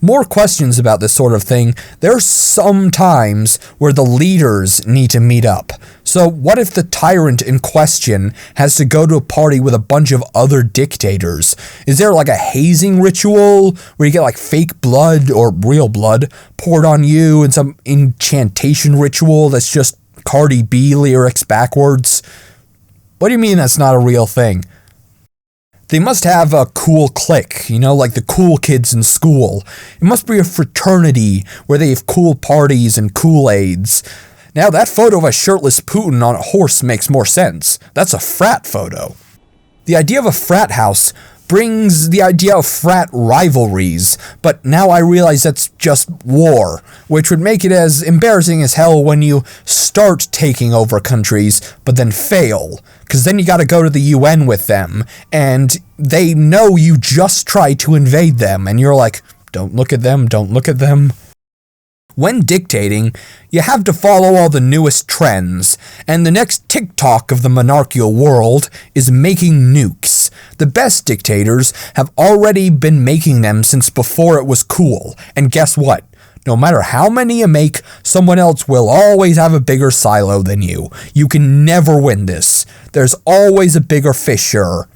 more questions about this sort of thing. There's some times where the leaders need to meet up. So what if the tyrant in question has to go to a party with a bunch of other dictators? Is there like a hazing ritual where you get like fake blood or real blood poured on you and some incantation ritual that's just Cardi B lyrics backwards? What do you mean that's not a real thing? They must have a cool clique, like the cool kids in school. It must be a fraternity where they have cool parties and Kool-Aids. Now that photo of a shirtless Putin on a horse makes more sense. That's a frat photo. The idea of a frat house brings the idea of frat rivalries, but now I realize that's just war, which would make it as embarrassing as hell when you start taking over countries, but then fail, because then you gotta go to the UN with them, and they know you just tried to invade them, and you're like, don't look at them, don't look at them. When dictating, you have to follow all the newest trends, and the next TikTok of the monarchical world is making nukes. The best dictators have already been making them since before it was cool, and guess what? No matter how many you make, someone else will always have a bigger silo than you. You can never win this. There's always a bigger fisher.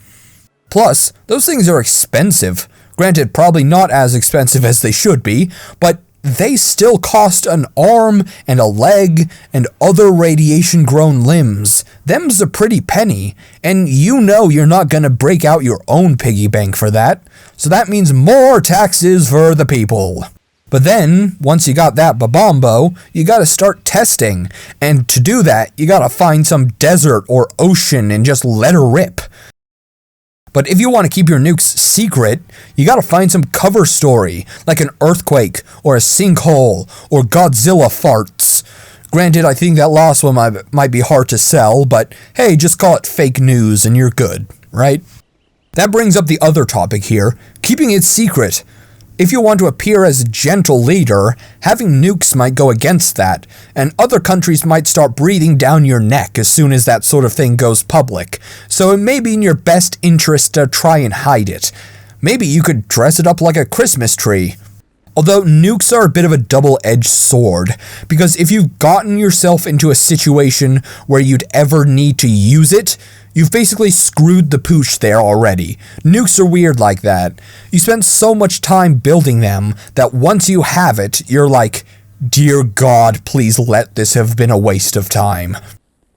Plus, those things are expensive. Granted, probably not as expensive as they should be, but they still cost an arm and a leg and other radiation-grown limbs. Them's a pretty penny, and you're not gonna break out your own piggy bank for that. So that means more taxes for the people. But then, once you got that babombo, you gotta start testing. And to do that, you gotta find some desert or ocean and just let her rip. But if you want to keep your nukes secret, you gotta find some cover story, like an earthquake, or a sinkhole, or Godzilla farts. Granted, I think that last one might be hard to sell, but hey, just call it fake news and you're good, right? That brings up the other topic here, keeping it secret. If you want to appear as a gentle leader, having nukes might go against that, and other countries might start breathing down your neck as soon as that sort of thing goes public, so it may be in your best interest to try and hide it. Maybe you could dress it up like a Christmas tree. Although nukes are a bit of a double-edged sword, because if you've gotten yourself into a situation where you'd ever need to use it, you've basically screwed the pooch there already. Nukes are weird like that. You spend so much time building them that once you have it, you're like, dear God, please let this have been a waste of time.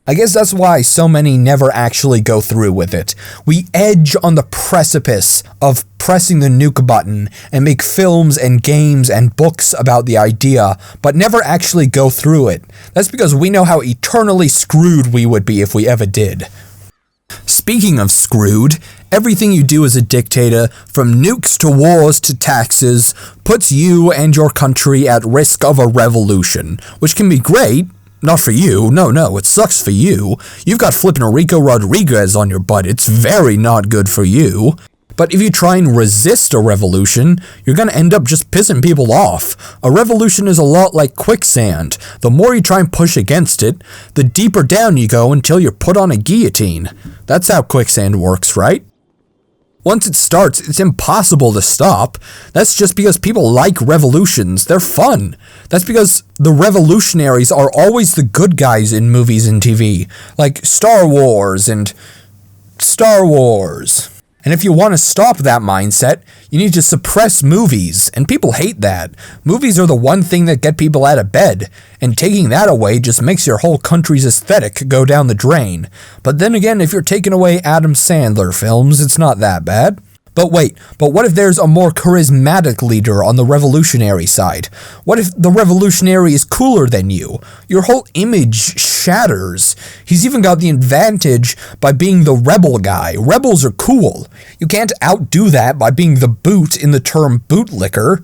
I guess that's why so many never actually go through with it. We edge on the precipice of pressing the nuke button and make films and games and books about the idea, but never actually go through it. That's because we know how eternally screwed we would be if we ever did. Speaking of screwed, everything you do as a dictator, from nukes to wars to taxes, puts you and your country at risk of a revolution, which can be great. Not for you, no, it sucks for you. You've got flippin' Rico Rodriguez on your butt, it's very not good for you. But if you try and resist a revolution, you're gonna end up just pissing people off. A revolution is a lot like quicksand. The more you try and push against it, the deeper down you go until you're put on a guillotine. That's how quicksand works, right? Once it starts, it's impossible to stop. That's just because people like revolutions. They're fun. That's because the revolutionaries are always the good guys in movies and TV, like Star Wars and Star Wars. And if you want to stop that mindset, you need to suppress movies, and people hate that. Movies are the one thing that get people out of bed, and taking that away just makes your whole country's aesthetic go down the drain. But then again, if you're taking away Adam Sandler films, it's not that bad. But what if there's a more charismatic leader on the revolutionary side? What if the revolutionary is cooler than you? Your whole image shatters. He's even got the advantage by being the rebel guy. Rebels are cool. You can't outdo that by being the boot in the term bootlicker.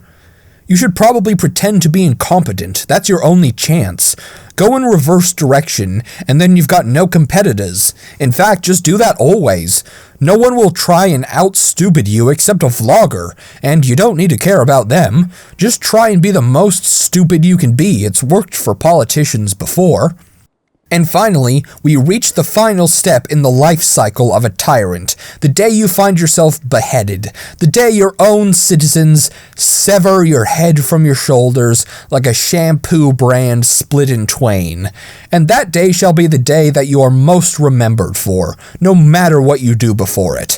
You should probably pretend to be incompetent. That's your only chance. Go in reverse direction, and then you've got no competitors. In fact, just do that always. No one will try and out-stupid you except a vlogger, and you don't need to care about them. Just try and be the most stupid you can be. It's worked for politicians before. And finally, we reach the final step in the life cycle of a tyrant, the day you find yourself beheaded, the day your own citizens sever your head from your shoulders like a shampoo brand split in twain. And that day shall be the day that you are most remembered for, no matter what you do before it.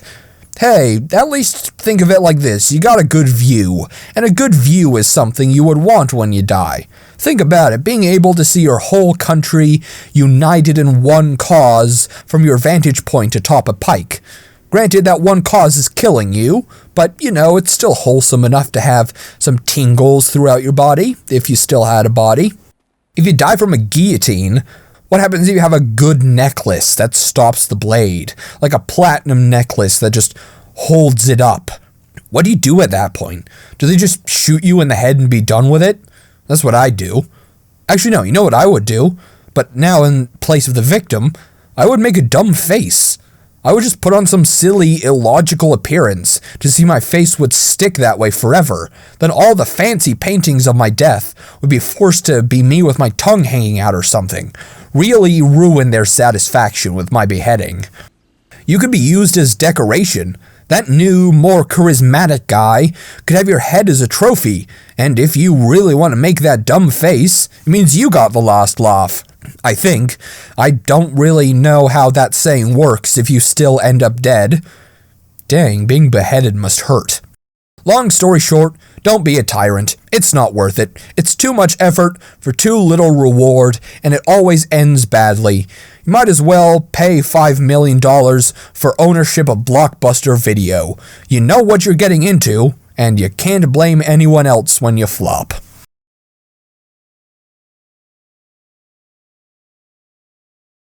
Hey, at least think of it like this, you got a good view, and a good view is something you would want when you die. Think about it, being able to see your whole country united in one cause from your vantage point atop a pike. Granted, that one cause is killing you, but, it's still wholesome enough to have some tingles throughout your body, if you still had a body. If you die from a guillotine, what happens if you have a good necklace that stops the blade? Like a platinum necklace that just holds it up. What do you do at that point? Do they just shoot you in the head and be done with it? That's what I do. Actually, no, you know what I would do? But now in place of the victim, I would make a dumb face. I would just put on some silly, illogical appearance to see my face would stick that way forever. Then all the fancy paintings of my death would be forced to be me with my tongue hanging out or something. Really ruin their satisfaction with my beheading. You could be used as decoration. That new, more charismatic guy could have your head as a trophy, and if you really want to make that dumb face, it means you got the last laugh. I think. I don't really know how that saying works if you still end up dead. Dang, being beheaded must hurt. Long story short, don't be a tyrant. It's not worth it. It's too much effort for too little reward, and it always ends badly. You might as well pay $5 million for ownership of Blockbuster Video. You know what you're getting into, and you can't blame anyone else when you flop.